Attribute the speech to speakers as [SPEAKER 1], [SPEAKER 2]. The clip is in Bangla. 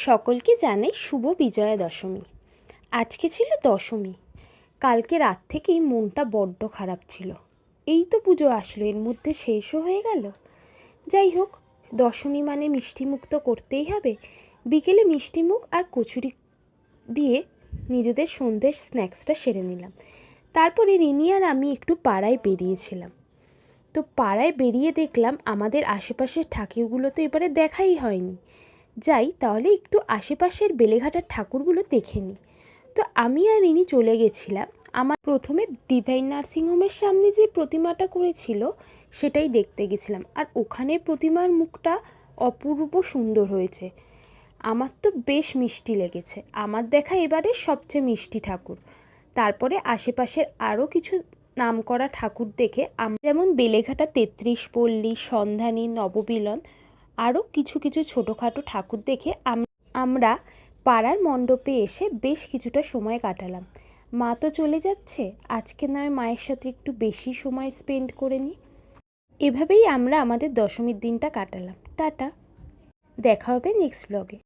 [SPEAKER 1] সকলকে জানাই শুভ বিজয়া দশমী। আজকে ছিল দশমী। কালকে রাত থেকেই মনটা বড্ড খারাপ ছিল। এই তো পুজো আসলো, এর মধ্যে শেষও হয়ে গেল। যাই হোক, দশমী মানে মিষ্টিমুখ তো করতেই হবে। বিকেলে মিষ্টিমুখ আর কচুরি দিয়ে নিজেদের সন্ধ্যের স্ন্যাক্সটা সেরে নিলাম। তারপরে রিনি আর আমি একটু পাড়ায় বেরিয়েছিলাম। তো পাড়ায় বেরিয়ে দেখলাম আমাদের আশেপাশের ঠাকুরগুলো তো এবারে দেখাই হয়নি। যাই তাহলে একটু আশেপাশের বেলেঘাটার ঠাকুরগুলো দেখে নিই। তো আমি আর রিনি চলে গেছিলাম। আমার প্রথমে ডিভাইন নার্সিংহোমের সামনে যে প্রতিমাটা করেছিল সেটাই দেখতে গেছিলাম, আর ওখানের প্রতিমার মুখটা অপূর্ব সুন্দর হয়েছে। আমার তো বেশ মিষ্টি লেগেছে, আমার দেখা এবারে সবচেয়ে মিষ্টি ঠাকুর। তারপরে আশেপাশের আরও কিছু নামকরা ঠাকুর দেখে যেমন বেলেঘাটা ৩৩ পল্লী, সন্ধানী, নবমিলন, আরও কিছু কিছু ছোটোখাটো ঠাকুর দেখে আমরা পাড়ার মণ্ডপে এসে বেশ কিছুটা সময় কাটালাম। মা তো চলে যাচ্ছে, আজকে নয় মায়ের সাথে একটু বেশি সময় স্পেন্ড করে নিই। এভাবেই আমরা আমাদের দশমীর দিনটা কাটালাম। টাটা, দেখা হবে নেক্সট ব্লগে।